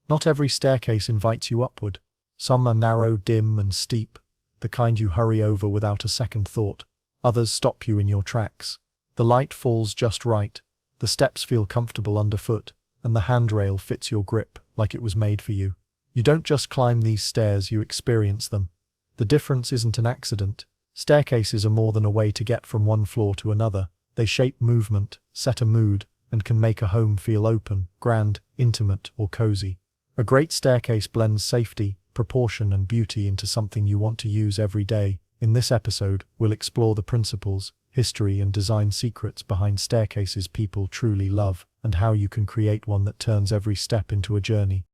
Not every staircase invites you upward. Some are narrow, dim, and steep, the kind you hurry over without a second thought. Others stop you in your tracks. The light falls just right, the steps feel comfortable underfoot, and the handrail fits your grip like it was made for you. You don't just climb these stairs, you experience them. The difference isn't an accident. Staircases are more than a way to get from one floor to another. They shape movement, set a mood, and can make a home feel open, grand, intimate, or cozy. A great staircase blends safety, proportion, and beauty into something you want to use every day. In this episode, we'll explore the principles, history, and design secrets behind staircases people truly love, and how you can create one that turns every step into a journey.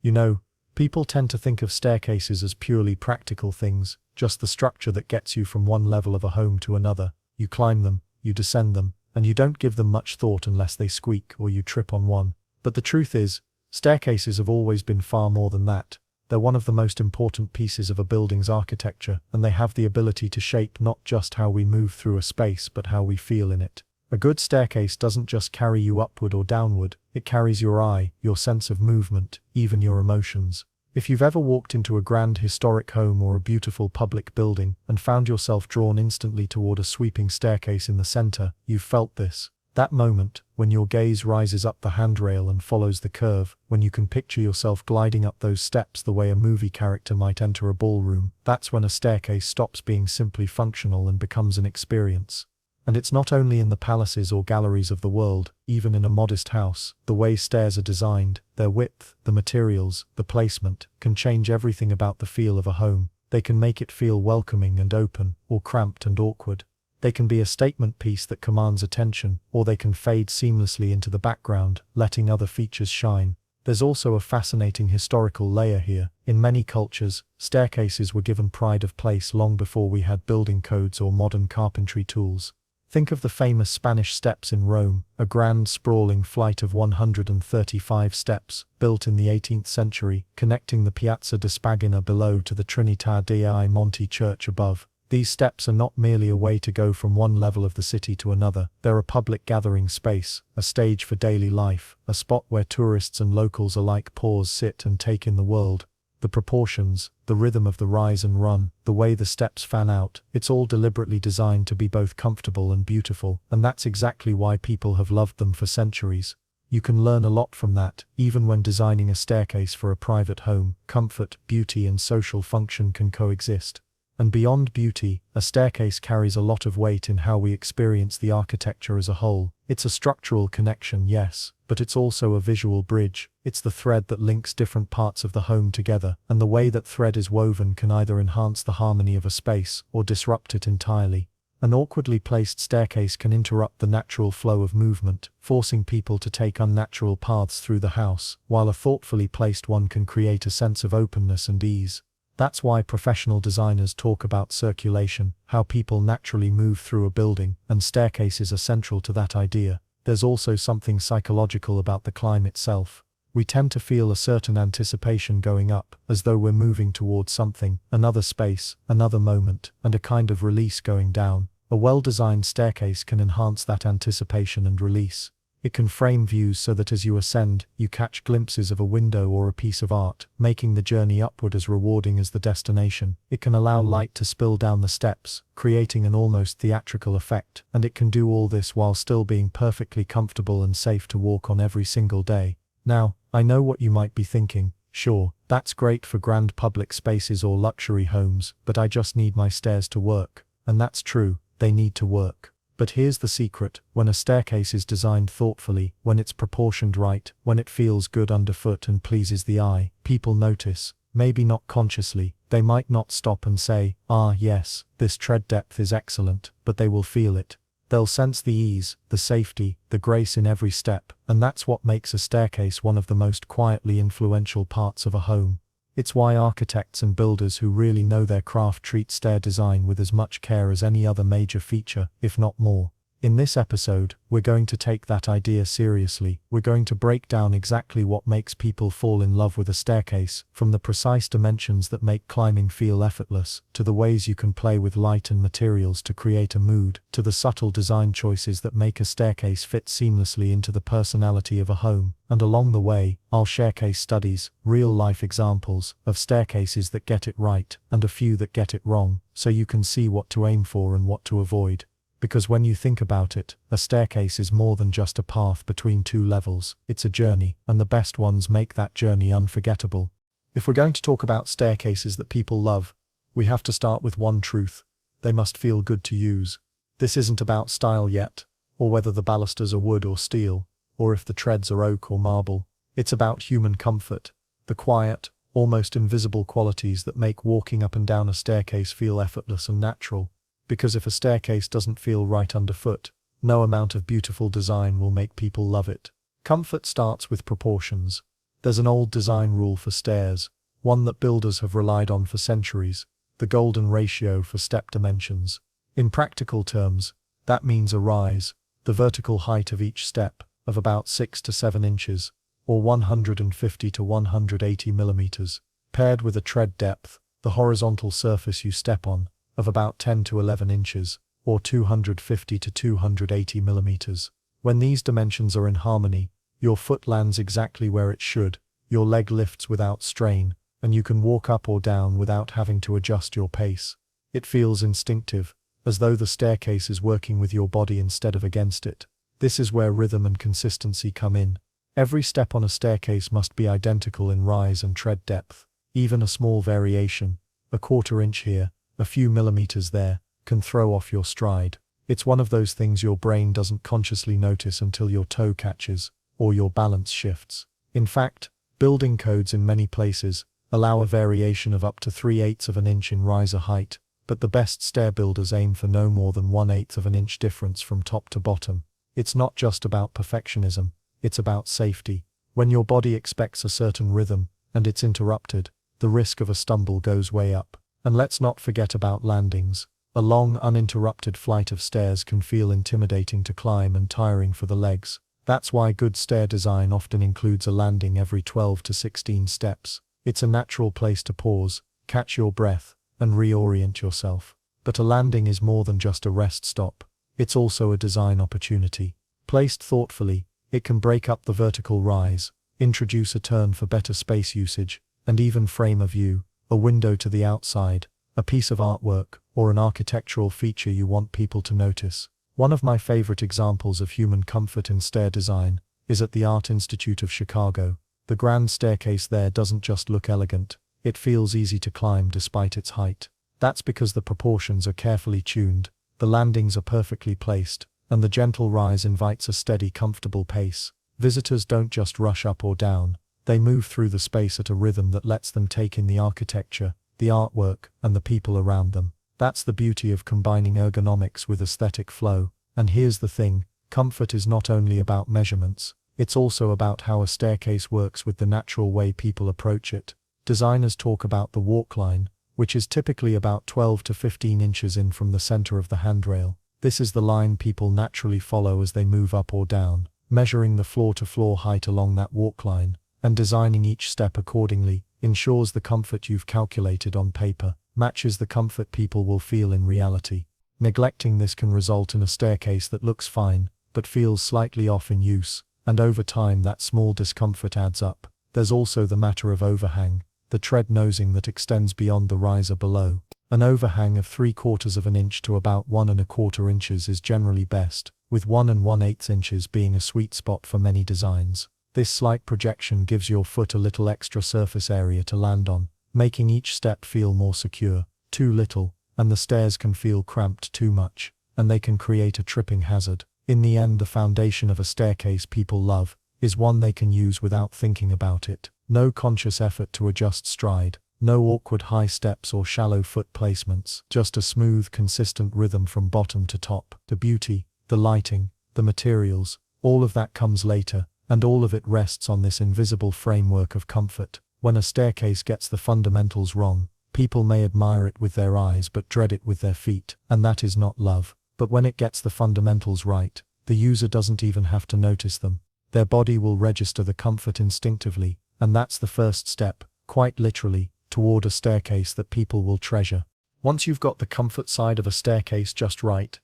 You know, people tend to think of staircases as purely practical things, just the structure that gets you from one level of a home to another. You climb them, you descend them, and you don't give them much thought unless they squeak or you trip on one. But the truth is, staircases have always been far more than that. They're one of the most important pieces of a building's architecture, and they have the ability to shape not just how we move through a space but how we feel in it. A good staircase doesn't just carry you upward or downward, it carries your eye, your sense of movement, even your emotions. If you've ever walked into a grand historic home or a beautiful public building and found yourself drawn instantly toward a sweeping staircase in the center, you've felt this. That moment, when your gaze rises up the handrail and follows the curve, when you can picture yourself gliding up those steps the way a movie character might enter a ballroom, that's when a staircase stops being simply functional and becomes an experience. And it's not only in the palaces or galleries of the world, even in a modest house, the way stairs are designed, their width, the materials, the placement, can change everything about the feel of a home. They can make it feel welcoming and open, or cramped and awkward. They can be a statement piece that commands attention, or they can fade seamlessly into the background, letting other features shine. There's also a fascinating historical layer here. In many cultures, staircases were given pride of place long before we had building codes or modern carpentry tools. Think of the famous Spanish steps in Rome, a grand sprawling flight of 135 steps, built in the 18th century, connecting the Piazza di Spagna below to the Trinità dei Monti church above. These steps are not merely a way to go from one level of the city to another, they're a public gathering space, a stage for daily life, a spot where tourists and locals alike pause, sit, and take in the world. The proportions, the rhythm of the rise and run, the way the steps fan out, it's all deliberately designed to be both comfortable and beautiful, and that's exactly why people have loved them for centuries. You can learn a lot from that, even when designing a staircase for a private home. Comfort, beauty, and social function can coexist. And beyond beauty, a staircase carries a lot of weight in how we experience the architecture as a whole. It's a structural connection, yes, but it's also a visual bridge. It's the thread that links different parts of the home together, and the way that thread is woven can either enhance the harmony of a space or disrupt it entirely. An awkwardly placed staircase can interrupt the natural flow of movement, forcing people to take unnatural paths through the house, while a thoughtfully placed one can create a sense of openness and ease. That's why professional designers talk about circulation, how people naturally move through a building, and staircases are central to that idea. There's also something psychological about the climb itself. We tend to feel a certain anticipation going up, as though we're moving towards something, another space, another moment, and a kind of release going down. A well-designed staircase can enhance that anticipation and release. It can frame views so that as you ascend, you catch glimpses of a window or a piece of art, making the journey upward as rewarding as the destination. It can allow light to spill down the steps, creating an almost theatrical effect, and it can do all this while still being perfectly comfortable and safe to walk on every single day. Now, I know what you might be thinking. Sure, that's great for grand public spaces or luxury homes, but I just need my stairs to work. And that's true, they need to work. But here's the secret: when a staircase is designed thoughtfully, when it's proportioned right, when it feels good underfoot and pleases the eye, people notice. Maybe not consciously, they might not stop and say, "Ah yes, this tread depth is excellent," but they will feel it. They'll sense the ease, the safety, the grace in every step, and that's what makes a staircase one of the most quietly influential parts of a home. It's why architects and builders who really know their craft treat stair design with as much care as any other major feature, if not more. In this episode, we're going to take that idea seriously. We're going to break down exactly what makes people fall in love with a staircase, from the precise dimensions that make climbing feel effortless, to the ways you can play with light and materials to create a mood, to the subtle design choices that make a staircase fit seamlessly into the personality of a home. And along the way, I'll share case studies, real-life examples of staircases that get it right, and a few that get it wrong, so you can see what to aim for and what to avoid. Because when you think about it, a staircase is more than just a path between two levels, it's a journey, and the best ones make that journey unforgettable. If we're going to talk about staircases that people love, we have to start with one truth: they must feel good to use. This isn't about style yet, or whether the balusters are wood or steel, or if the treads are oak or marble. It's about human comfort, the quiet, almost invisible qualities that make walking up and down a staircase feel effortless and natural. Because if a staircase doesn't feel right underfoot, no amount of beautiful design will make people love it. Comfort starts with proportions. There's an old design rule for stairs, one that builders have relied on for centuries: the golden ratio for step dimensions. In practical terms, that means a rise, the vertical height of each step, of about 6 to 7 inches, or 150 to 180 millimeters, paired with a tread depth, the horizontal surface you step on, of about 10 to 11 inches, or 250 to 280 millimeters. When these dimensions are in harmony, your foot lands exactly where it should, your leg lifts without strain, and you can walk up or down without having to adjust your pace. It feels instinctive, as though the staircase is working with your body instead of against it. This is where rhythm and consistency come in. Every step on a staircase must be identical in rise and tread depth. Even a small variation, a quarter inch here, a few millimeters there, can throw off your stride. It's one of those things your brain doesn't consciously notice until your toe catches, or your balance shifts. In fact, building codes in many places allow a variation of up to 3/8 of an inch in riser height, but the best stair builders aim for no more than 1/8 of an inch difference from top to bottom. It's not just about perfectionism, it's about safety. When your body expects a certain rhythm, and it's interrupted, the risk of a stumble goes way up. And let's not forget about landings. A long, uninterrupted flight of stairs can feel intimidating to climb and tiring for the legs. That's why good stair design often includes a landing every 12 to 16 steps. It's a natural place to pause, catch your breath, and reorient yourself. But a landing is more than just a rest stop. It's also a design opportunity. Placed thoughtfully, it can break up the vertical rise, introduce a turn for better space usage, and even frame a view, a window to the outside, a piece of artwork, or an architectural feature you want people to notice. One of my favorite examples of human comfort in stair design is at the Art Institute of Chicago. The grand staircase there doesn't just look elegant, it feels easy to climb despite its height. That's because the proportions are carefully tuned, the landings are perfectly placed, and the gentle rise invites a steady, comfortable pace. Visitors don't just rush up or down. They move through the space at a rhythm that lets them take in the architecture, the artwork, and the people around them. That's the beauty of combining ergonomics with aesthetic flow. And here's the thing, comfort is not only about measurements, it's also about how a staircase works with the natural way people approach it. Designers talk about the walk line, which is typically about 12 to 15 inches in from the center of the handrail. This is the line people naturally follow as they move up or down, measuring the floor-to-floor height along that walk line, and designing each step accordingly, ensures the comfort you've calculated on paper matches the comfort people will feel in reality. Neglecting this can result in a staircase that looks fine, but feels slightly off in use, and over time that small discomfort adds up. There's also the matter of overhang, the tread nosing that extends beyond the riser below. An overhang of 3/4 of an inch to about 1¼ inches is generally best, with 1 1/8 inches being a sweet spot for many designs. This slight projection gives your foot a little extra surface area to land on, making each step feel more secure. Too little, and the stairs can feel cramped; too much, and they can create a tripping hazard. In the end, the foundation of a staircase people love is one they can use without thinking about it. No conscious effort to adjust stride, no awkward high steps or shallow foot placements, just a smooth, consistent rhythm from bottom to top. The beauty, the lighting, the materials, all of that comes later, and all of it rests on this invisible framework of comfort. When a staircase gets the fundamentals wrong, people may admire it with their eyes but dread it with their feet, and that is not love. But when it gets the fundamentals right, the user doesn't even have to notice them. Their body will register the comfort instinctively, and that's the first step, quite literally, toward a staircase that people will treasure. Once you've got the comfort side of a staircase just right,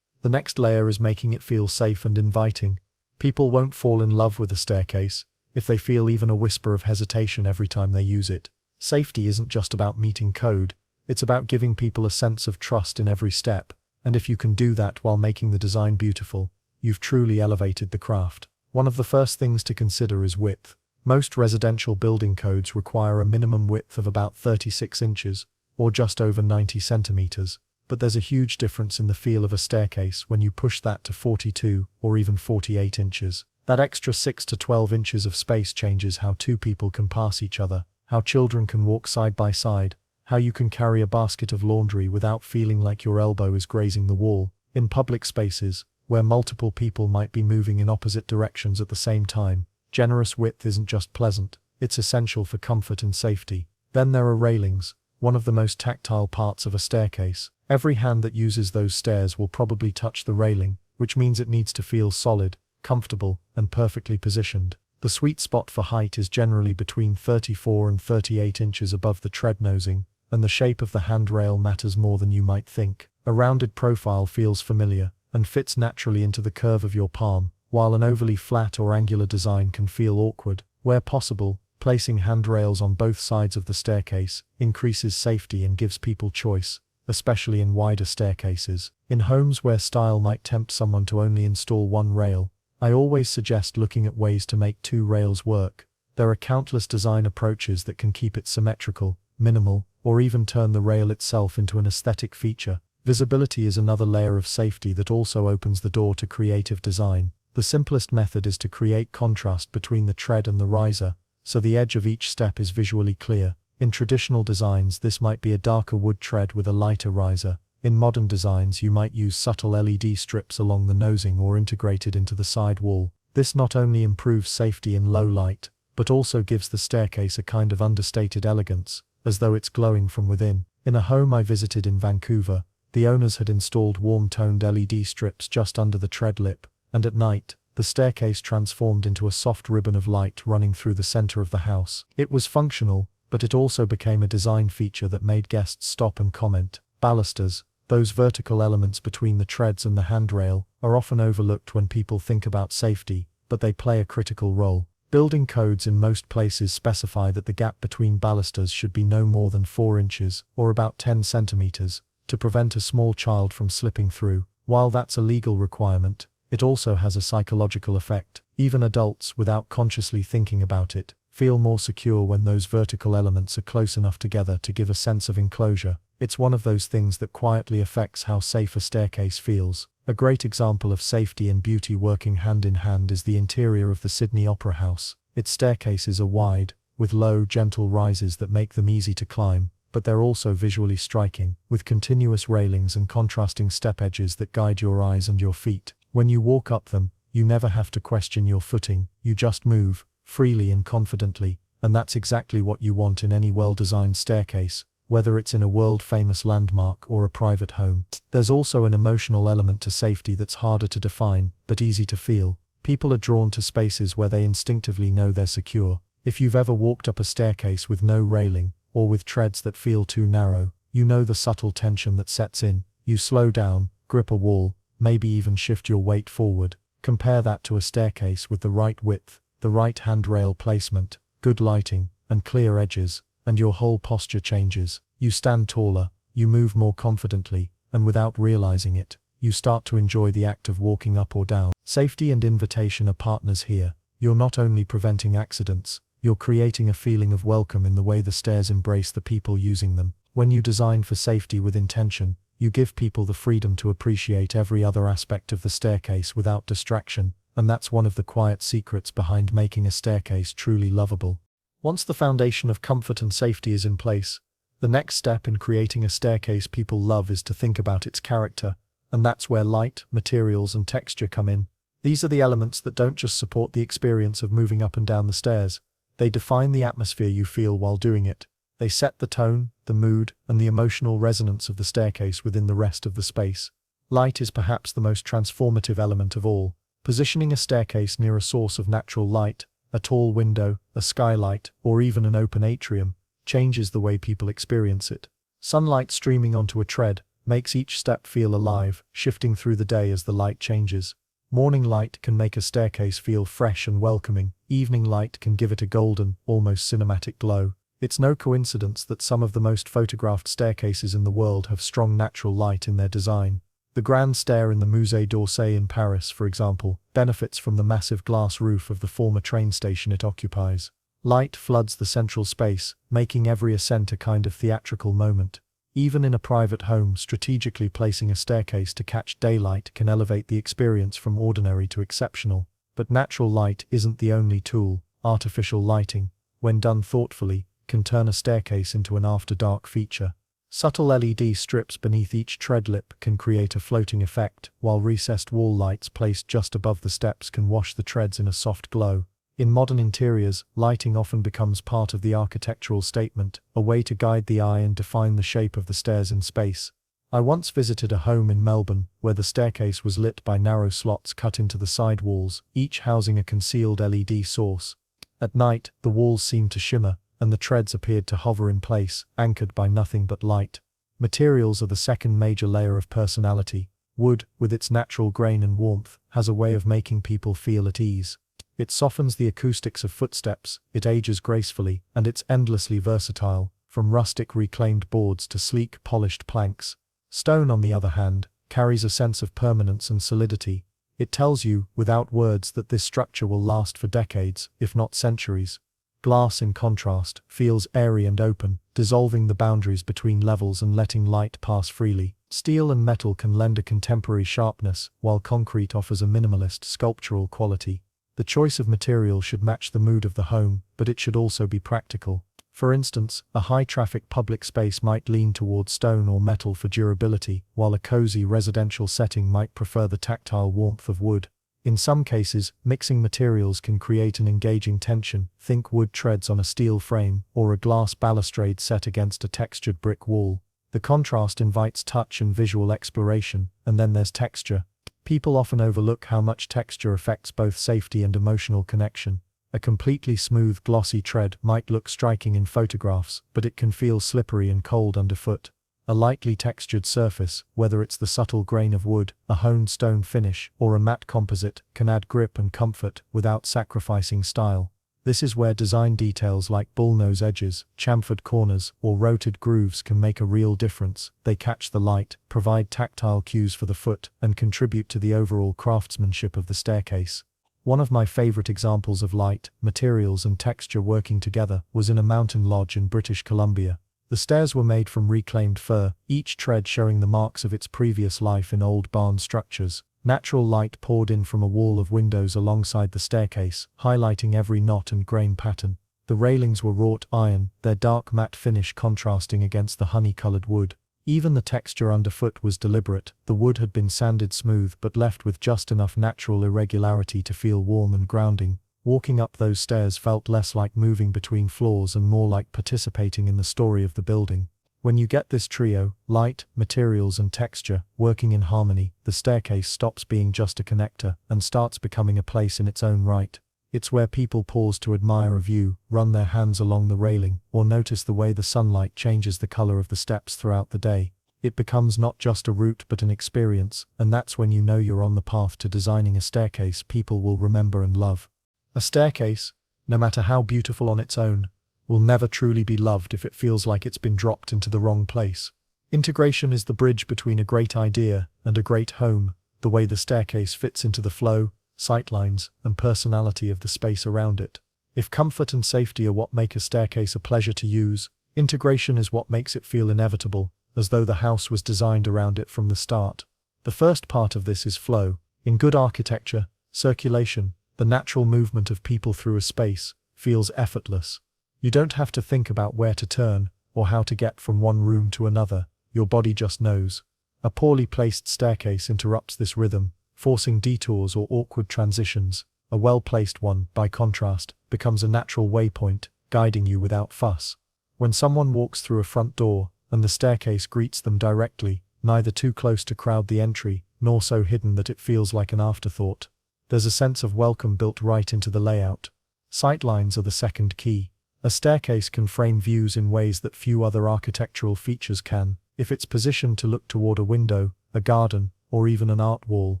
the next layer is making it feel safe and inviting. People won't fall in love with a staircase if they feel even a whisper of hesitation every time they use it. Safety isn't just about meeting code, it's about giving people a sense of trust in every step, and if you can do that while making the design beautiful, you've truly elevated the craft. One of the first things to consider is width. Most residential building codes require a minimum width of about 36 inches, or just over 90 centimeters, but there's a huge difference in the feel of a staircase when you push that to 42 or even 48 inches. That extra 6 to 12 inches of space changes how two people can pass each other, how children can walk side by side, how you can carry a basket of laundry without feeling like your elbow is grazing the wall. In public spaces, where multiple people might be moving in opposite directions at the same time, generous width isn't just pleasant, it's essential for comfort and safety. Then there are railings, one of the most tactile parts of a staircase. Every hand that uses those stairs will probably touch the railing, which means it needs to feel solid, comfortable, and perfectly positioned. The sweet spot for height is generally between 34 and 38 inches above the tread nosing, and the shape of the handrail matters more than you might think. A rounded profile feels familiar, and fits naturally into the curve of your palm, while an overly flat or angular design can feel awkward. Where possible, placing handrails on both sides of the staircase increases safety and gives people choice, especially in wider staircases. In homes where style might tempt someone to only install one rail, I always suggest looking at ways to make two rails work. There are countless design approaches that can keep it symmetrical, minimal, or even turn the rail itself into an aesthetic feature. Visibility is another layer of safety that also opens the door to creative design. The simplest method is to create contrast between the tread and the riser, so the edge of each step is visually clear. In traditional designs, this might be a darker wood tread with a lighter riser. In modern designs, you might use subtle LED strips along the nosing or integrated into the side wall. This not only improves safety in low light, but also gives the staircase a kind of understated elegance, as though it's glowing from within. In a home I visited in Vancouver, the owners had installed warm-toned LED strips just under the tread lip, and at night, the staircase transformed into a soft ribbon of light running through the center of the house. It was functional, but it also became a design feature that made guests stop and comment. Balusters, those vertical elements between the treads and the handrail, are often overlooked when people think about safety, but they play a critical role. Building codes in most places specify that the gap between balusters should be no more than 4 inches, or about 10 centimeters, to prevent a small child from slipping through. While that's a legal requirement, it also has a psychological effect. Even adults, without consciously thinking about it, feel more secure when those vertical elements are close enough together to give a sense of enclosure. It's one of those things that quietly affects how safe a staircase feels. A great example of safety and beauty working hand in hand is the interior of the Sydney Opera House. Its staircases are wide, with low, gentle rises that make them easy to climb, but they're also visually striking, with continuous railings and contrasting step edges that guide your eyes and your feet. When you walk up them, you never have to question your footing, you just move, freely and confidently, and that's exactly what you want in any well-designed staircase, whether it's in a world-famous landmark or a private home. There's also an emotional element to safety that's harder to define, but easy to feel. People are drawn to spaces where they instinctively know they're secure. If you've ever walked up a staircase with no railing, or with treads that feel too narrow, you know the subtle tension that sets in. You slow down, grip a wall, maybe even shift your weight forward. Compare that to a staircase with the right width, the right handrail placement, good lighting, and clear edges, and your whole posture changes. You stand taller, you move more confidently, and without realizing it, you start to enjoy the act of walking up or down. Safety and invitation are partners here. You're not only preventing accidents, you're creating a feeling of welcome in the way the stairs embrace the people using them. When you design for safety with intention, you give people the freedom to appreciate every other aspect of the staircase without distraction, and that's one of the quiet secrets behind making a staircase truly lovable. Once the foundation of comfort and safety is in place, the next step in creating a staircase people love is to think about its character, and that's where light, materials, and texture come in. These are the elements that don't just support the experience of moving up and down the stairs, they define the atmosphere you feel while doing it. They set the tone, the mood, and the emotional resonance of the staircase within the rest of the space. Light is perhaps the most transformative element of all. Positioning a staircase near a source of natural light, a tall window, a skylight, or even an open atrium, changes the way people experience it. Sunlight streaming onto a tread makes each step feel alive, shifting through the day as the light changes. Morning light can make a staircase feel fresh and welcoming. Evening light can give it a golden, almost cinematic glow. It's no coincidence that some of the most photographed staircases in the world have strong natural light in their design. The Grand Stair in the Musée d'Orsay in Paris, for example, benefits from the massive glass roof of the former train station it occupies. Light floods the central space, making every ascent a kind of theatrical moment. Even in a private home, strategically placing a staircase to catch daylight can elevate the experience from ordinary to exceptional. But natural light isn't the only tool. Artificial lighting, when done thoughtfully, can turn a staircase into an after-dark feature. Subtle LED strips beneath each tread lip can create a floating effect, while recessed wall lights placed just above the steps can wash the treads in a soft glow. In modern interiors, lighting often becomes part of the architectural statement, a way to guide the eye and define the shape of the stairs in space. I once visited a home in Melbourne, where the staircase was lit by narrow slots cut into the side walls, each housing a concealed LED source. At night, the walls seemed to shimmer, and the treads appeared to hover in place, anchored by nothing but light. Materials are the second major layer of personality. Wood, with its natural grain and warmth, has a way of making people feel at ease. It softens the acoustics of footsteps, it ages gracefully, and it's endlessly versatile, from rustic reclaimed boards to sleek, polished planks. Stone, on the other hand, carries a sense of permanence and solidity. It tells you, without words, that this structure will last for decades, if not centuries. Glass, in contrast, feels airy and open, dissolving the boundaries between levels and letting light pass freely. Steel and metal can lend a contemporary sharpness, while concrete offers a minimalist, sculptural quality. The choice of material should match the mood of the home, but it should also be practical. For instance, a high-traffic public space might lean towards stone or metal for durability, while a cozy residential setting might prefer the tactile warmth of wood. In some cases, mixing materials can create an engaging tension. Think wood treads on a steel frame, or a glass balustrade set against a textured brick wall. The contrast invites touch and visual exploration, and then there's texture. People often overlook how much texture affects both safety and emotional connection. A completely smooth, glossy tread might look striking in photographs, but it can feel slippery and cold underfoot. A lightly textured surface, whether it's the subtle grain of wood, a honed stone finish, or a matte composite, can add grip and comfort without sacrificing style. This is where design details like bullnose edges, chamfered corners, or roted grooves can make a real difference. They catch the light, provide tactile cues for the foot, and contribute to the overall craftsmanship of the staircase. One of my favorite examples of light, materials and texture working together was in a mountain lodge in British Columbia. The stairs were made from reclaimed fir, each tread showing the marks of its previous life in old barn structures. Natural light poured in from a wall of windows alongside the staircase, highlighting every knot and grain pattern. The railings were wrought iron, their dark matte finish contrasting against the honey-colored wood. Even the texture underfoot was deliberate. The wood had been sanded smooth but left with just enough natural irregularity to feel warm and grounding. Walking up those stairs felt less like moving between floors and more like participating in the story of the building. When you get this trio, light, materials and texture, working in harmony, the staircase stops being just a connector and starts becoming a place in its own right. It's where people pause to admire a view, run their hands along the railing, or notice the way the sunlight changes the color of the steps throughout the day. It becomes not just a route but an experience, and that's when you know you're on the path to designing a staircase people will remember and love. A staircase, no matter how beautiful on its own, will never truly be loved if it feels like it's been dropped into the wrong place. Integration is the bridge between a great idea and a great home, the way the staircase fits into the flow, sightlines, and personality of the space around it. If comfort and safety are what make a staircase a pleasure to use, integration is what makes it feel inevitable, as though the house was designed around it from the start. The first part of this is flow. In good architecture, circulation, the natural movement of people through a space, feels effortless. You don't have to think about where to turn, or how to get from one room to another, your body just knows. A poorly placed staircase interrupts this rhythm, forcing detours or awkward transitions. A well-placed one, by contrast, becomes a natural waypoint, guiding you without fuss. When someone walks through a front door, and the staircase greets them directly, neither too close to crowd the entry, nor so hidden that it feels like an afterthought. There's a sense of welcome built right into the layout. Sightlines are the second key. A staircase can frame views in ways that few other architectural features can. If it's positioned to look toward a window, a garden, or even an art wall,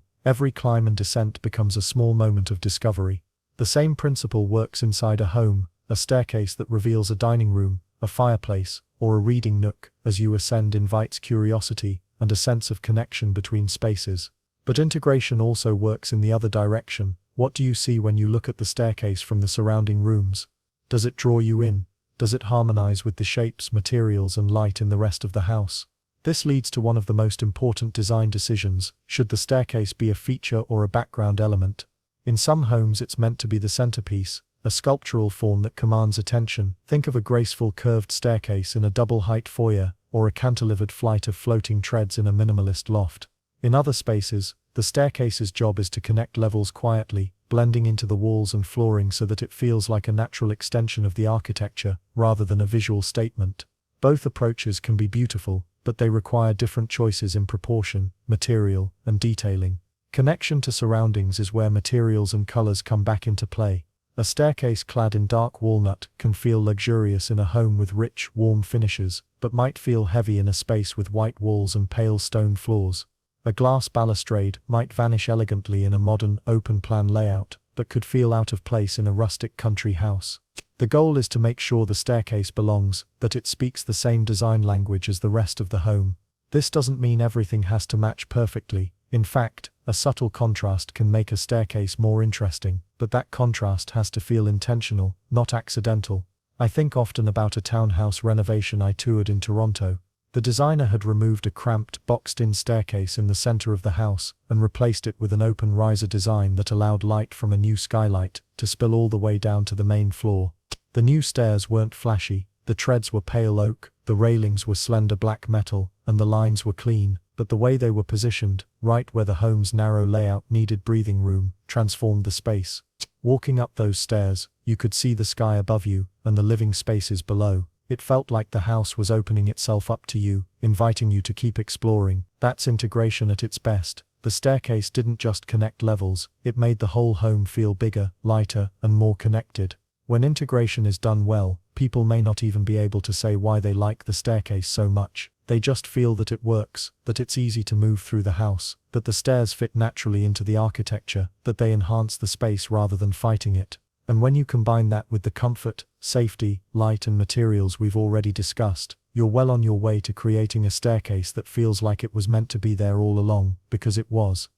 every climb and descent becomes a small moment of discovery. The same principle works inside a home. A staircase that reveals a dining room, a fireplace, or a reading nook as you ascend invites curiosity and a sense of connection between spaces. But integration also works in the other direction. What do you see when you look at the staircase from the surrounding rooms? Does it draw you in? Does it harmonize with the shapes, materials, and light in the rest of the house? This leads to one of the most important design decisions: should the staircase be a feature or a background element? In some homes it's meant to be the centerpiece, a sculptural form that commands attention. Think of a graceful curved staircase in a double-height foyer, or a cantilevered flight of floating treads in a minimalist loft. In other spaces, the staircase's job is to connect levels quietly, blending into the walls and flooring so that it feels like a natural extension of the architecture, rather than a visual statement. Both approaches can be beautiful, but they require different choices in proportion, material, and detailing. Connection to surroundings is where materials and colors come back into play. A staircase clad in dark walnut can feel luxurious in a home with rich, warm finishes, but might feel heavy in a space with white walls and pale stone floors. A glass balustrade might vanish elegantly in a modern, open-plan layout, but could feel out of place in a rustic country house. The goal is to make sure the staircase belongs, that it speaks the same design language as the rest of the home. This doesn't mean everything has to match perfectly. In fact, a subtle contrast can make a staircase more interesting, but that contrast has to feel intentional, not accidental. I think often about a townhouse renovation I toured in Toronto. The designer had removed a cramped, boxed-in staircase in the center of the house and replaced it with an open riser design that allowed light from a new skylight to spill all the way down to the main floor. The new stairs weren't flashy, the treads were pale oak, the railings were slender black metal, and the lines were clean, but the way they were positioned, right where the home's narrow layout needed breathing room, transformed the space. Walking up those stairs, you could see the sky above you and the living spaces below. It felt like the house was opening itself up to you, inviting you to keep exploring. That's integration at its best. The staircase didn't just connect levels, it made the whole home feel bigger, lighter, and more connected. When integration is done well, people may not even be able to say why they like the staircase so much. They just feel that it works, that it's easy to move through the house, that the stairs fit naturally into the architecture, that they enhance the space rather than fighting it. And when you combine that with the comfort, safety, light and materials we've already discussed, you're well on your way to creating a staircase that feels like it was meant to be there all along, because it was.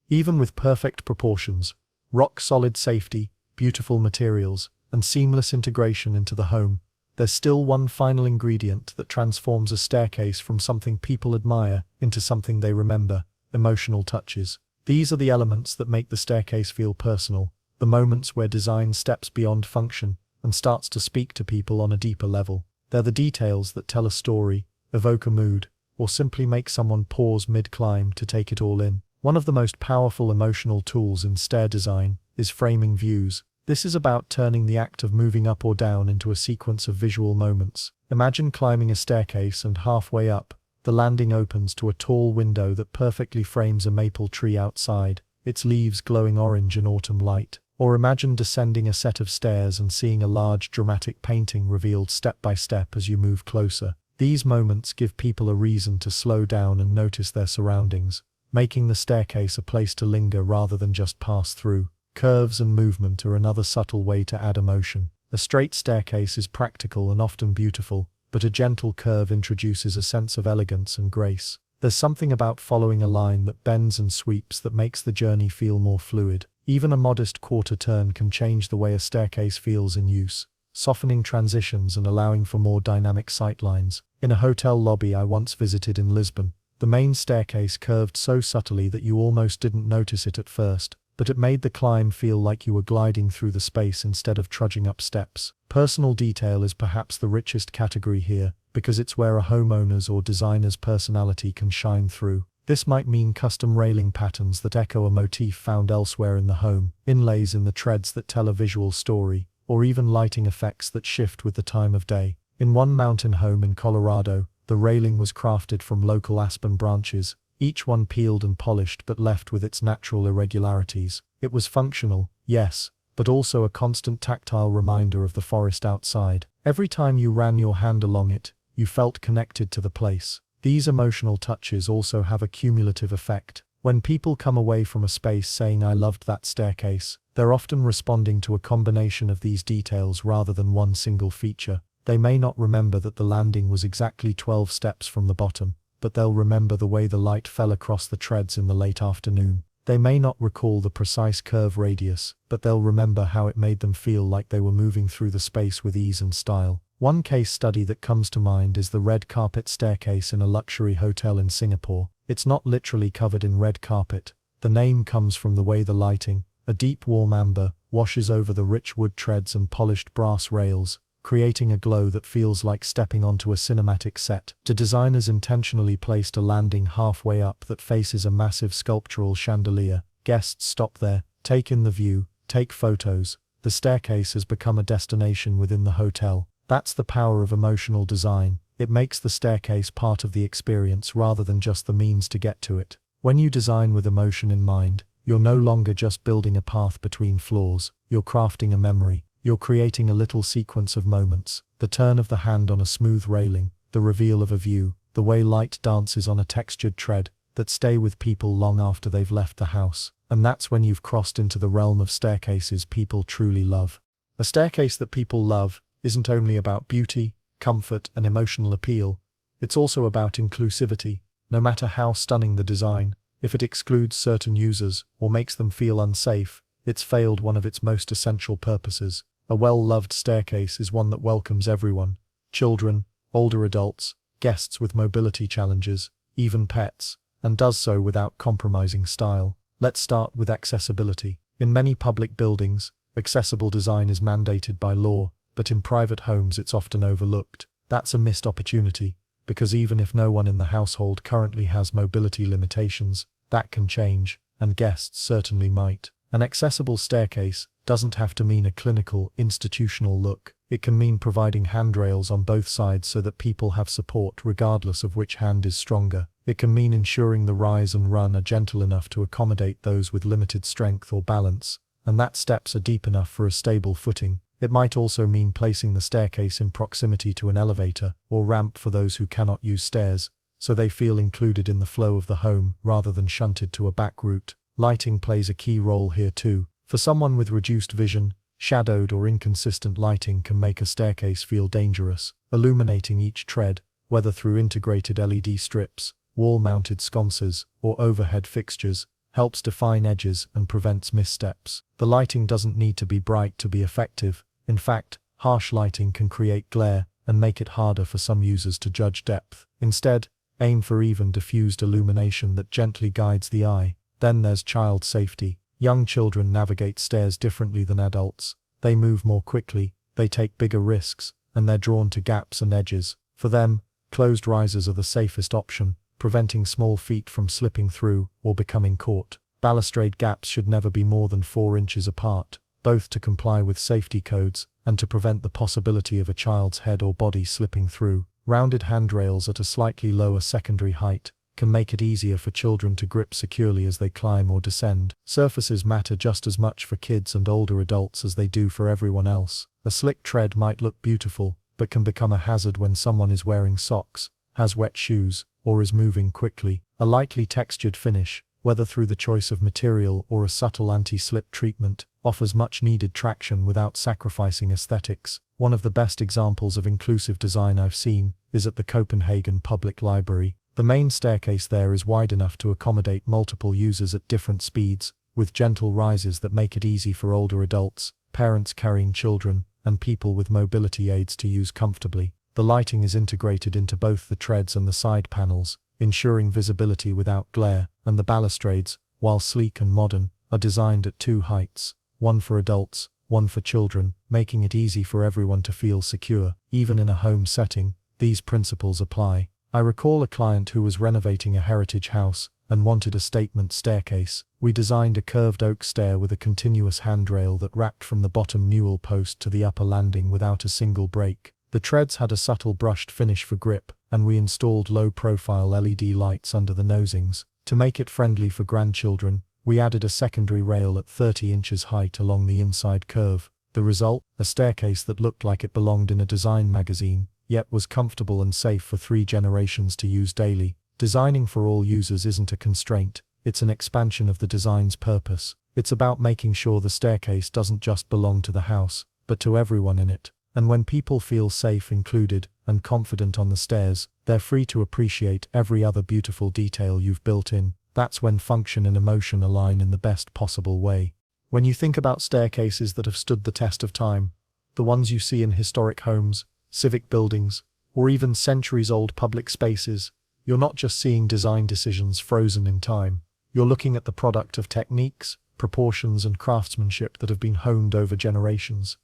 Even with perfect proportions, rock-solid safety, beautiful materials, and seamless integration into the home, there's still one final ingredient that transforms a staircase from something people admire into something they remember: emotional touches. These are the elements that make the staircase feel personal, the moments where design steps beyond function and starts to speak to people on a deeper level. They're the details that tell a story, evoke a mood, or simply make someone pause mid-climb to take it all in. One of the most powerful emotional tools in stair design is framing views. This is about turning the act of moving up or down into a sequence of visual moments. Imagine climbing a staircase and halfway up, the landing opens to a tall window that perfectly frames a maple tree outside, its leaves glowing orange in autumn light. Or imagine descending a set of stairs and seeing a large dramatic painting revealed step by step as you move closer. These moments give people a reason to slow down and notice their surroundings, making the staircase a place to linger rather than just pass through. Curves and movement are another subtle way to add emotion. A straight staircase is practical and often beautiful, but a gentle curve introduces a sense of elegance and grace. There's something about following a line that bends and sweeps that makes the journey feel more fluid. Even a modest quarter turn can change the way a staircase feels in use, softening transitions and allowing for more dynamic sightlines. In a hotel lobby I once visited in Lisbon, the main staircase curved so subtly that you almost didn't notice it at first, but it made the climb feel like you were gliding through the space instead of trudging up steps. Personal detail is perhaps the richest category here, because it's where a homeowner's or designer's personality can shine through. This might mean custom railing patterns that echo a motif found elsewhere in the home, inlays in the treads that tell a visual story, or even lighting effects that shift with the time of day. In one mountain home in Colorado, The railing was crafted from local aspen branches, each one peeled and polished but left with its natural irregularities. It was functional, yes, but also a constant tactile reminder of the forest outside. Every time you ran your hand along it, you felt connected to the place. These emotional touches also have a cumulative effect. When people come away from a space saying "I loved that staircase," they're often responding to a combination of these details rather than one single feature. They may not remember that the landing was exactly 12 steps from the bottom, but they'll remember the way the light fell across the treads in the late afternoon. They may not recall the precise curve radius, but they'll remember how it made them feel like they were moving through the space with ease and style. One case study that comes to mind is the red carpet staircase in a luxury hotel in Singapore. It's not literally covered in red carpet. The name comes from the way the lighting, a deep warm amber, washes over the rich wood treads and polished brass rails, creating a glow that feels like stepping onto a cinematic set. The designers intentionally placed a landing halfway up that faces a massive sculptural chandelier. Guests stop there, take in the view, take photos. The staircase has become a destination within the hotel. That's the power of emotional design. It makes the staircase part of the experience rather than just the means to get to it. When you design with emotion in mind, you're no longer just building a path between floors, you're crafting a memory. You're creating a little sequence of moments. The turn of the hand on a smooth railing, the reveal of a view, the way light dances on a textured tread, that stay with people long after they've left the house. And that's when you've crossed into the realm of staircases people truly love. A staircase that people love isn't only about beauty, comfort, and emotional appeal. It's also about inclusivity. No matter how stunning the design, if it excludes certain users or makes them feel unsafe, it's failed one of its most essential purposes. A well-loved staircase is one that welcomes everyone: children, older adults, guests with mobility challenges, even pets, and does so without compromising style. Let's start with accessibility. In many public buildings, accessible design is mandated by law, but in private homes it's often overlooked. That's a missed opportunity, because even if no one in the household currently has mobility limitations, that can change, and guests certainly might. An accessible staircase doesn't have to mean a clinical, institutional look. It can mean providing handrails on both sides so that people have support regardless of which hand is stronger. It can mean ensuring the rise and run are gentle enough to accommodate those with limited strength or balance, and that steps are deep enough for a stable footing. It might also mean placing the staircase in proximity to an elevator or ramp for those who cannot use stairs, so they feel included in the flow of the home rather than shunted to a back route. Lighting plays a key role here too. For someone with reduced vision, shadowed or inconsistent lighting can make a staircase feel dangerous. Illuminating each tread, whether through integrated LED strips, wall-mounted sconces, or overhead fixtures, helps define edges and prevents missteps. The lighting doesn't need to be bright to be effective. In fact, harsh lighting can create glare and make it harder for some users to judge depth. Instead, aim for even diffused illumination that gently guides the eye. Then there's child safety. Young children navigate stairs differently than adults. They move more quickly, they take bigger risks, and they're drawn to gaps and edges. For them, closed risers are the safest option, preventing small feet from slipping through or becoming caught. Balustrade gaps should never be more than 4 inches apart, both to comply with safety codes and to prevent the possibility of a child's head or body slipping through. Rounded handrails at a slightly lower secondary height can make it easier for children to grip securely as they climb or descend. Surfaces matter just as much for kids and older adults as they do for everyone else. A slick tread might look beautiful, but can become a hazard when someone is wearing socks, has wet shoes, or is moving quickly. A lightly textured finish, whether through the choice of material or a subtle anti-slip treatment, offers much-needed traction without sacrificing aesthetics. One of the best examples of inclusive design I've seen is at the Copenhagen Public Library. The main staircase there is wide enough to accommodate multiple users at different speeds, with gentle rises that make it easy for older adults, parents carrying children, and people with mobility aids to use comfortably. The lighting is integrated into both the treads and the side panels, ensuring visibility without glare, and the balustrades, while sleek and modern, are designed at 2 heights, one for adults, one for children, making it easy for everyone to feel secure. Even in a home setting, these principles apply. I recall a client who was renovating a heritage house and wanted a statement staircase. We designed a curved oak stair with a continuous handrail that wrapped from the bottom newel post to the upper landing without a single break. The treads had a subtle brushed finish for grip, and we installed low-profile LED lights under the nosings. To make it friendly for grandchildren, we added a secondary rail at 30 inches height along the inside curve. The result? A staircase that looked like it belonged in a design magazine, yet was comfortable and safe for 3 generations to use daily. Designing for all users isn't a constraint, it's an expansion of the design's purpose. It's about making sure the staircase doesn't just belong to the house, but to everyone in it. And when people feel safe, included, and confident on the stairs, they're free to appreciate every other beautiful detail you've built in. That's when function and emotion align in the best possible way. When you think about staircases that have stood the test of time, the ones you see in historic homes, civic buildings, or even centuries-old public spaces, you're not just seeing design decisions frozen in time. You're looking at the product of techniques, proportions, and craftsmanship that have been honed over generations.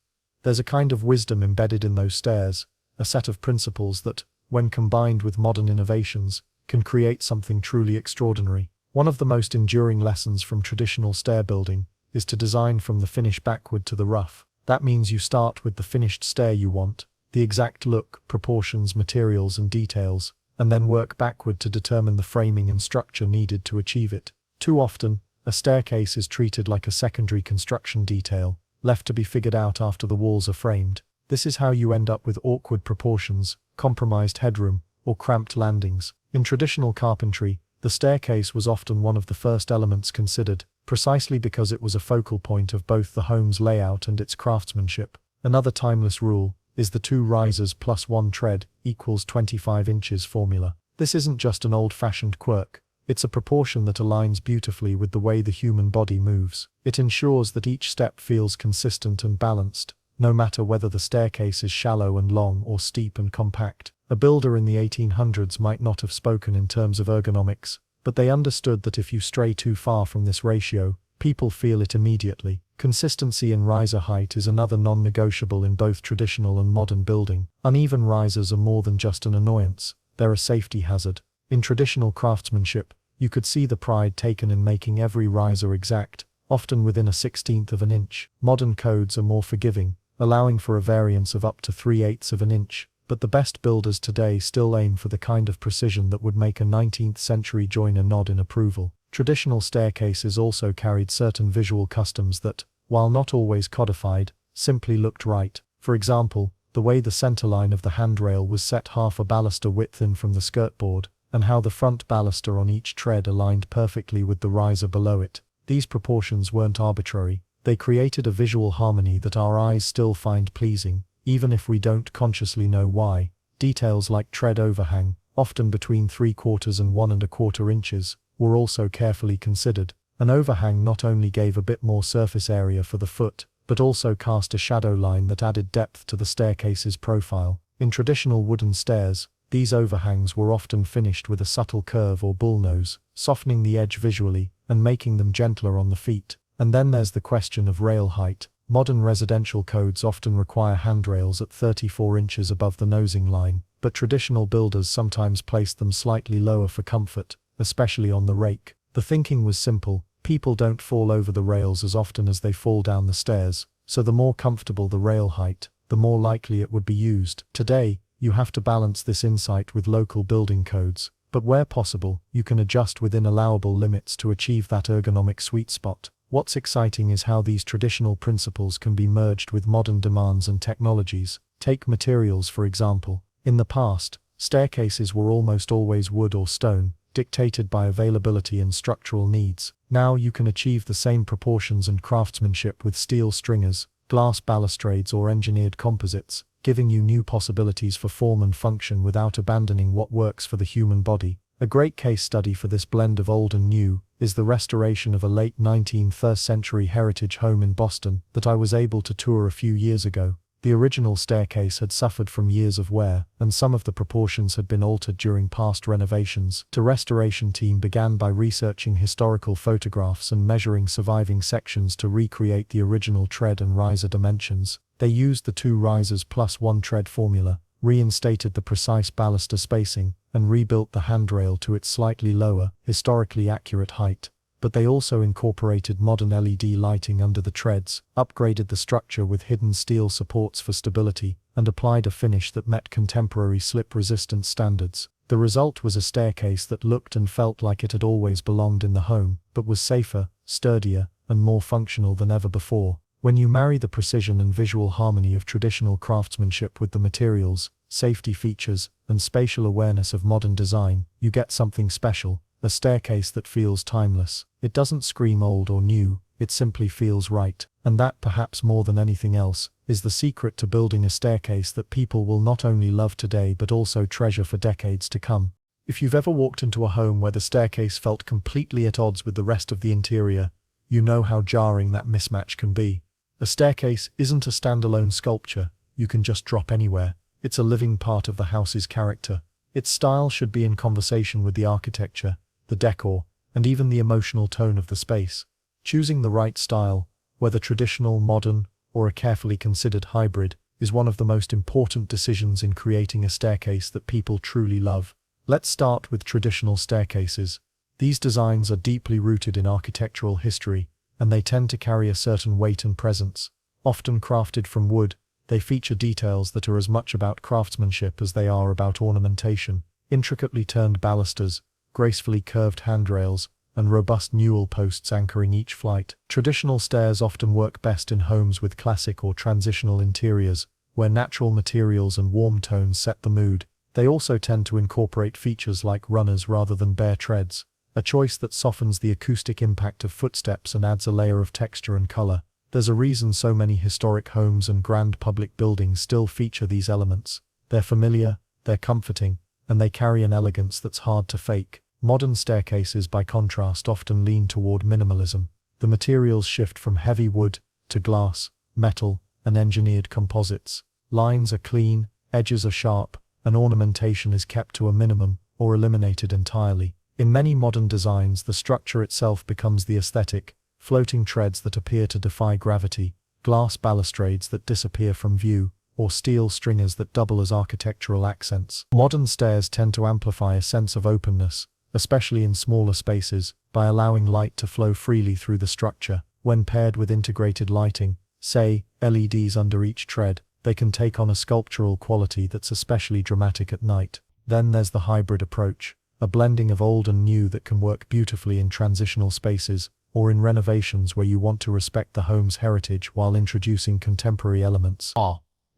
There's a kind of wisdom embedded in those stairs, a set of principles that, when combined with modern innovations, can create something truly extraordinary. One of the most enduring lessons from traditional stair building is to design from the finish backward to the rough. That means you start with the finished stair you want, the exact look, proportions, materials, and details, and then work backward to determine the framing and structure needed to achieve it. Too often, a staircase is treated like a secondary construction detail, left to be figured out after the walls are framed. This is how you end up with awkward proportions, compromised headroom, or cramped landings. In traditional carpentry, the staircase was often one of the first elements considered, precisely because it was a focal point of both the home's layout and its craftsmanship. Another timeless rule is the 2 risers plus 1 tread equals 25 inches formula. This isn't just an old-fashioned quirk. It's a proportion that aligns beautifully with the way the human body moves. It ensures that each step feels consistent and balanced, no matter whether the staircase is shallow and long or steep and compact. A builder in the 1800s might not have spoken in terms of ergonomics, but they understood that if you stray too far from this ratio, people feel it immediately. Consistency in riser height is another non-negotiable in both traditional and modern building. Uneven risers are more than just an annoyance, they're a safety hazard. In traditional craftsmanship, you could see the pride taken in making every riser exact, often within a 1/16 of an inch. Modern codes are more forgiving, allowing for a variance of up to 3/8 of an inch, but the best builders today still aim for the kind of precision that would make a 19th century joiner nod in approval. Traditional staircases also carried certain visual customs that, while not always codified, simply looked right. For example, the way the centerline of the handrail was set half a baluster width in from the skirtboard, and how the front baluster on each tread aligned perfectly with the riser below it. These proportions weren't arbitrary, they created a visual harmony that our eyes still find pleasing, even if we don't consciously know why. Details like tread overhang, often between 3/4 and 1¼ inches, were also carefully considered. An overhang not only gave a bit more surface area for the foot, but also cast a shadow line that added depth to the staircase's profile. In traditional wooden stairs, these overhangs were often finished with a subtle curve or bullnose, softening the edge visually, and making them gentler on the feet. And then there's the question of rail height. Modern residential codes often require handrails at 34 inches above the nosing line, but traditional builders sometimes placed them slightly lower for comfort, especially on the rake. The thinking was simple: people don't fall over the rails as often as they fall down the stairs, so the more comfortable the rail height, the more likely it would be used. Today, you have to balance this insight with local building codes, but where possible, you can adjust within allowable limits to achieve that ergonomic sweet spot. What's exciting is how these traditional principles can be merged with modern demands and technologies. Take materials, for example. In the past, staircases were almost always wood or stone, dictated by availability and structural needs. Now you can achieve the same proportions and craftsmanship with steel stringers, glass balustrades, or engineered composites, giving you new possibilities for form and function without abandoning what works for the human body. A great case study for this blend of old and new is the restoration of a late 19th century heritage home in Boston that I was able to tour a few years ago. The original staircase had suffered from years of wear, and some of the proportions had been altered during past renovations. The restoration team began by researching historical photographs and measuring surviving sections to recreate the original tread and riser dimensions. They used the 2 risers plus 1 tread formula, reinstated the precise baluster spacing, and rebuilt the handrail to its slightly lower, historically accurate height. But they also incorporated modern LED lighting under the treads, upgraded the structure with hidden steel supports for stability, and applied a finish that met contemporary slip-resistant standards. The result was a staircase that looked and felt like it had always belonged in the home, but was safer, sturdier, and more functional than ever before. When you marry the precision and visual harmony of traditional craftsmanship with the materials, safety features, and spatial awareness of modern design, you get something special, a staircase that feels timeless. It doesn't scream old or new, it simply feels right. And that, perhaps more than anything else, is the secret to building a staircase that people will not only love today but also treasure for decades to come. If you've ever walked into a home where the staircase felt completely at odds with the rest of the interior, you know how jarring that mismatch can be. A staircase isn't a standalone sculpture you can just drop anywhere. It's a living part of the house's character. Its style should be in conversation with the architecture, the decor, and even the emotional tone of the space. Choosing the right style, whether traditional, modern, or a carefully considered hybrid, is one of the most important decisions in creating a staircase that people truly love. Let's start with traditional staircases. These designs are deeply rooted in architectural history, and they tend to carry a certain weight and presence. Often crafted from wood, they feature details that are as much about craftsmanship as they are about ornamentation. Intricately turned balusters, gracefully curved handrails, and robust newel posts anchoring each flight. Traditional stairs often work best in homes with classic or transitional interiors, where natural materials and warm tones set the mood. They also tend to incorporate features like runners rather than bare treads, a choice that softens the acoustic impact of footsteps and adds a layer of texture and color. There's a reason so many historic homes and grand public buildings still feature these elements. They're familiar, they're comforting, and they carry an elegance that's hard to fake. Modern staircases, by contrast, often lean toward minimalism. The materials shift from heavy wood to glass, metal, and engineered composites. Lines are clean, edges are sharp, and ornamentation is kept to a minimum or eliminated entirely. In many modern designs, the structure itself becomes the aesthetic: floating treads that appear to defy gravity, glass balustrades that disappear from view, or steel stringers that double as architectural accents. Modern stairs tend to amplify a sense of openness, especially in smaller spaces, by allowing light to flow freely through the structure. When paired with integrated lighting, say, LEDs under each tread, they can take on a sculptural quality that's especially dramatic at night. Then there's the hybrid approach, a blending of old and new that can work beautifully in transitional spaces, or in renovations where you want to respect the home's heritage while introducing contemporary elements.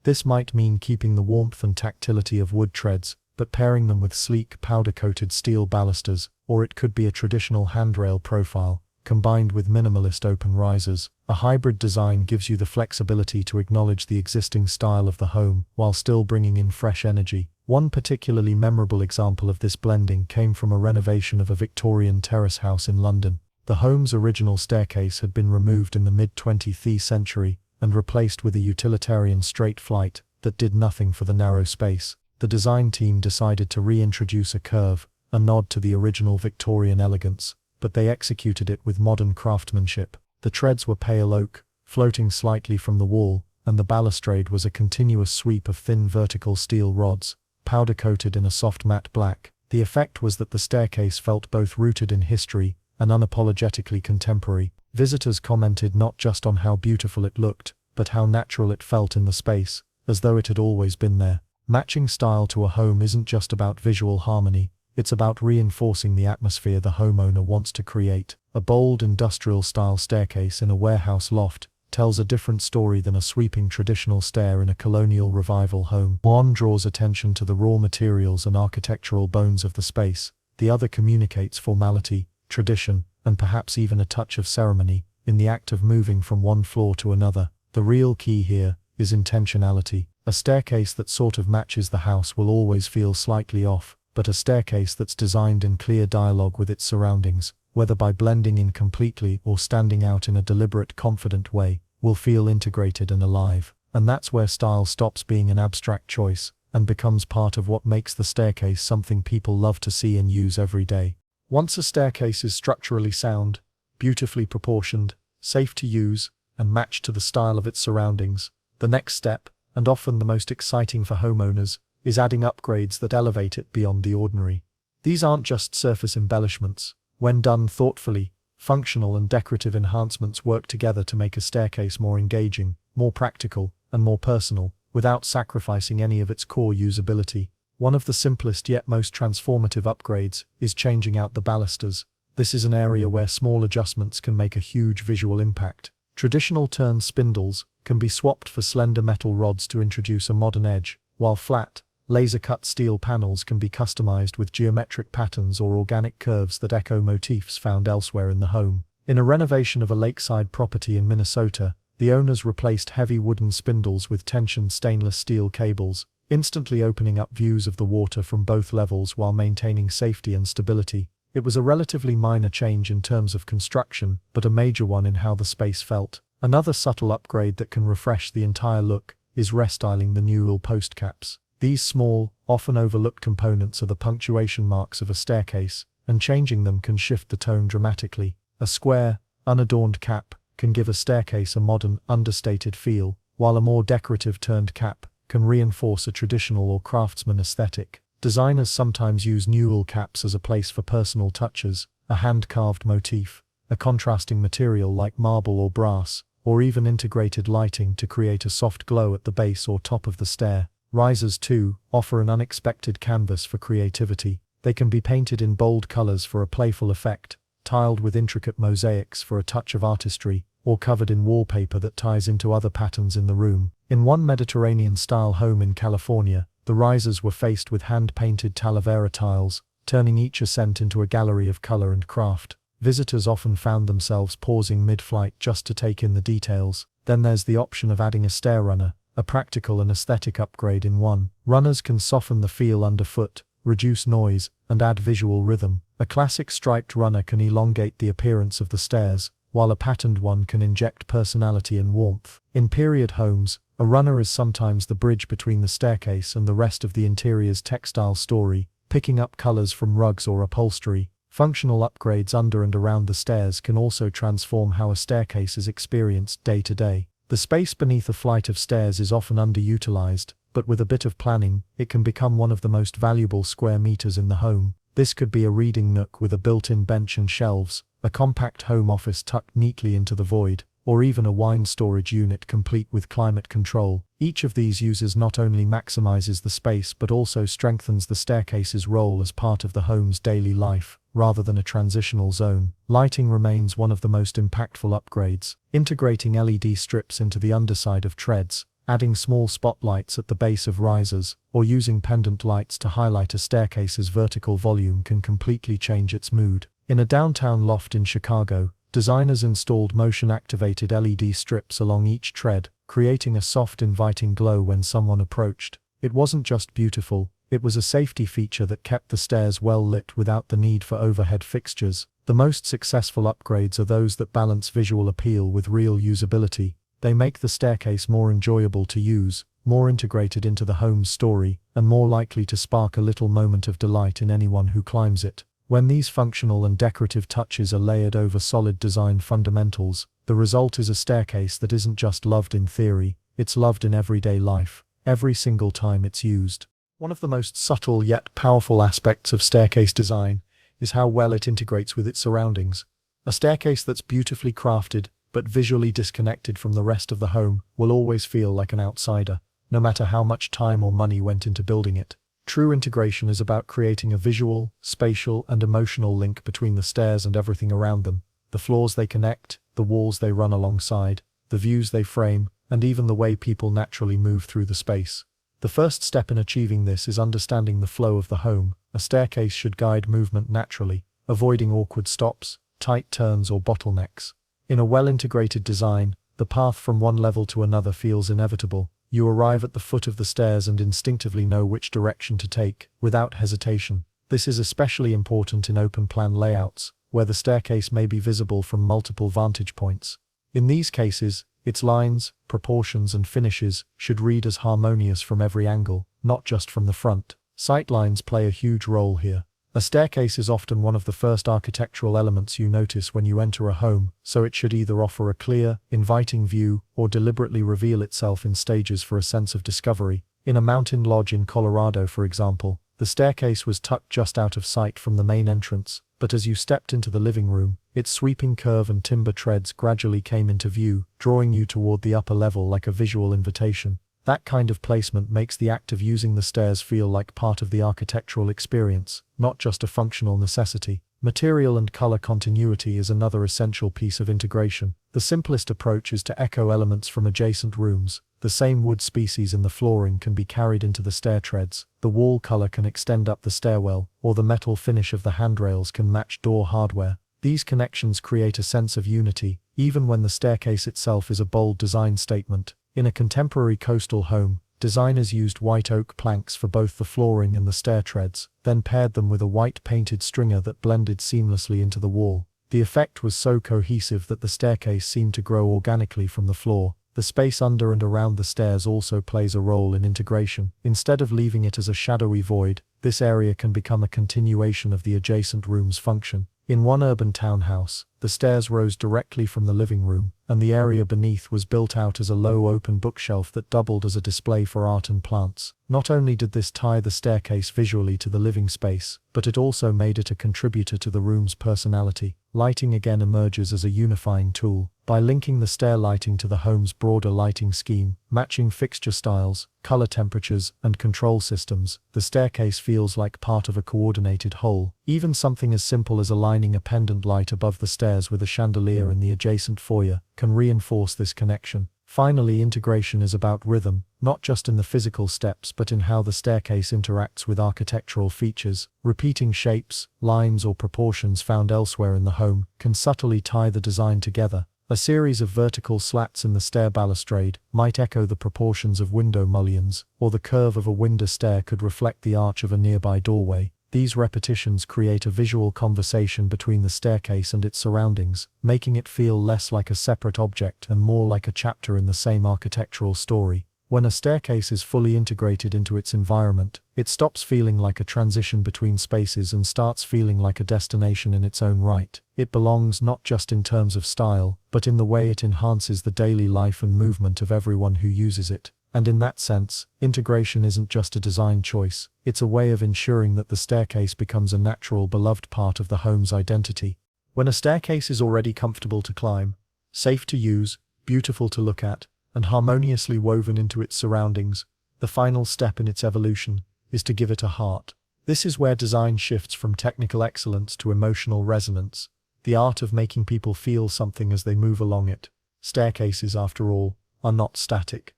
This might mean keeping the warmth and tactility of wood treads, but pairing them with sleek, powder-coated steel balusters, or it could be a traditional handrail profile, combined with minimalist open risers. A hybrid design gives you the flexibility to acknowledge the existing style of the home, while still bringing in fresh energy. One particularly memorable example of this blending came from a renovation of a Victorian terrace house in London. The home's original staircase had been removed in the mid-20th century, and replaced with a utilitarian straight flight that did nothing for the narrow space. The design team decided to reintroduce a curve, a nod to the original Victorian elegance, but they executed it with modern craftsmanship. The treads were pale oak, floating slightly from the wall, and the balustrade was a continuous sweep of thin vertical steel rods, powder-coated in a soft matte black. The effect was that the staircase felt both rooted in history and unapologetically contemporary. Visitors commented not just on how beautiful it looked, but how natural it felt in the space, as though it had always been there. Matching style to a home isn't just about visual harmony, it's about reinforcing the atmosphere the homeowner wants to create. A bold industrial-style staircase in a warehouse loft tells a different story than a sweeping traditional stair in a colonial revival home. One draws attention to the raw materials and architectural bones of the space, the other communicates formality, tradition, and perhaps even a touch of ceremony, in the act of moving from one floor to another. The real key here is intentionality. A staircase that sort of matches the house will always feel slightly off, but a staircase that's designed in clear dialogue with its surroundings, whether by blending in completely or standing out in a deliberate, confident way, will feel integrated and alive. And that's where style stops being an abstract choice, and becomes part of what makes the staircase something people love to see and use every day. Once a staircase is structurally sound, beautifully proportioned, safe to use, and matched to the style of its surroundings, the next step, and often the most exciting for homeowners, is adding upgrades that elevate it beyond the ordinary. These aren't just surface embellishments. When done thoughtfully, functional and decorative enhancements work together to make a staircase more engaging, more practical, and more personal. without sacrificing any of its core usability. One of the simplest yet most transformative upgrades is changing out the balusters. This is an area where small adjustments can make a huge visual impact. Traditional turned spindles can be swapped for slender metal rods to introduce a modern edge, while flat, laser-cut steel panels can be customized with geometric patterns or organic curves that echo motifs found elsewhere in the home. In a renovation of a lakeside property in Minnesota, the owners replaced heavy wooden spindles with tensioned stainless steel cables, instantly opening up views of the water from both levels while maintaining safety and stability. It was a relatively minor change in terms of construction, but a major one in how the space felt. Another subtle upgrade that can refresh the entire look is restyling the newel post caps. These small, often overlooked components are the punctuation marks of a staircase, and changing them can shift the tone dramatically. A square, unadorned cap can give a staircase a modern, understated feel, while a more decorative turned cap can reinforce a traditional or craftsman aesthetic. Designers sometimes use newel caps as a place for personal touches, a hand-carved motif, a contrasting material like marble or brass, or even integrated lighting to create a soft glow at the base or top of the stair. Risers, too, offer an unexpected canvas for creativity. They can be painted in bold colors for a playful effect, tiled with intricate mosaics for a touch of artistry, or covered in wallpaper that ties into other patterns in the room. In one Mediterranean-style home in California, the risers were faced with hand-painted Talavera tiles, turning each ascent into a gallery of color and craft. Visitors often found themselves pausing mid-flight just to take in the details. Then there's the option of adding a stair runner, a practical and aesthetic upgrade in one. Runners can soften the feel underfoot, reduce noise, and add visual rhythm. A classic striped runner can elongate the appearance of the stairs, while a patterned one can inject personality and warmth. In period homes, a runner is sometimes the bridge between the staircase and the rest of the interior's textile story, picking up colors from rugs or upholstery. Functional upgrades under and around the stairs can also transform how a staircase is experienced day to day. The space beneath a flight of stairs is often underutilized, but with a bit of planning, it can become one of the most valuable square meters in the home. This could be a reading nook with a built-in bench and shelves, a compact home office tucked neatly into the void, or even a wine storage unit complete with climate control. Each of these uses not only maximizes the space but also strengthens the staircase's role as part of the home's daily life, rather than a transitional zone. Lighting remains one of the most impactful upgrades. Integrating LED strips into the underside of treads, adding small spotlights at the base of risers, or using pendant lights to highlight a staircase's vertical volume can completely change its mood. In a downtown loft in Chicago, designers installed motion-activated LED strips along each tread, creating a soft, inviting glow when someone approached. It wasn't just beautiful, it was a safety feature that kept the stairs well lit without the need for overhead fixtures. The most successful upgrades are those that balance visual appeal with real usability. They make the staircase more enjoyable to use, more integrated into the home's story, and more likely to spark a little moment of delight in anyone who climbs it. When these functional and decorative touches are layered over solid design fundamentals, the result is a staircase that isn't just loved in theory, it's loved in everyday life, every single time it's used. One of the most subtle yet powerful aspects of staircase design is how well it integrates with its surroundings. A staircase that's beautifully crafted, but visually disconnected from the rest of the home, will always feel like an outsider, no matter how much time or money went into building it. True integration is about creating a visual, spatial, and emotional link between the stairs and everything around them. The floors they connect, the walls they run alongside, the views they frame, and even the way people naturally move through the space. The first step in achieving this is understanding the flow of the home. A staircase should guide movement naturally, avoiding awkward stops, tight turns, or bottlenecks. In a well-integrated design, the path from one level to another feels inevitable. You arrive at the foot of the stairs and instinctively know which direction to take, without hesitation. This is especially important in open-plan layouts, where the staircase may be visible from multiple vantage points. In these cases, its lines, proportions, and finishes should read as harmonious from every angle, not just from the front. Sightlines play a huge role here. A staircase is often one of the first architectural elements you notice when you enter a home, so it should either offer a clear, inviting view or deliberately reveal itself in stages for a sense of discovery. In a mountain lodge in Colorado, for example, the staircase was tucked just out of sight from the main entrance, but as you stepped into the living room, its sweeping curve and timber treads gradually came into view, drawing you toward the upper level like a visual invitation. That kind of placement makes the act of using the stairs feel like part of the architectural experience, not just a functional necessity. Material and color continuity is another essential piece of integration. The simplest approach is to echo elements from adjacent rooms. The same wood species in the flooring can be carried into the stair treads, the wall color can extend up the stairwell, or the metal finish of the handrails can match door hardware. These connections create a sense of unity, even when the staircase itself is a bold design statement. In a contemporary coastal home, designers used white oak planks for both the flooring and the stair treads, then paired them with a white painted stringer that blended seamlessly into the wall. The effect was so cohesive that the staircase seemed to grow organically from the floor. The space under and around the stairs also plays a role in integration. Instead of leaving it as a shadowy void, this area can become a continuation of the adjacent room's function. In one urban townhouse, the stairs rose directly from the living room, and the area beneath was built out as a low open bookshelf that doubled as a display for art and plants. Not only did this tie the staircase visually to the living space, but it also made it a contributor to the room's personality. Lighting again emerges as a unifying tool. By linking the stair lighting to the home's broader lighting scheme, matching fixture styles, color temperatures, and control systems, the staircase feels like part of a coordinated whole. Even something as simple as aligning a pendant light above the stairs with a chandelier in the adjacent foyer can reinforce this connection. Finally, integration is about rhythm, not just in the physical steps but in how the staircase interacts with architectural features. Repeating shapes, lines, or proportions found elsewhere in the home can subtly tie the design together. A series of vertical slats in the stair balustrade might echo the proportions of window mullions, or the curve of a window stair could reflect the arch of a nearby doorway. These repetitions create a visual conversation between the staircase and its surroundings, making it feel less like a separate object and more like a chapter in the same architectural story. When a staircase is fully integrated into its environment, it stops feeling like a transition between spaces and starts feeling like a destination in its own right. It belongs not just in terms of style, but in the way it enhances the daily life and movement of everyone who uses it. And in that sense, integration isn't just a design choice, it's a way of ensuring that the staircase becomes a natural, beloved part of the home's identity. When a staircase is already comfortable to climb, safe to use, beautiful to look at, and harmoniously woven into its surroundings, the final step in its evolution is to give it a heart. This is where design shifts from technical excellence to emotional resonance, the art of making people feel something as they move along it. Staircases, after all, are not static.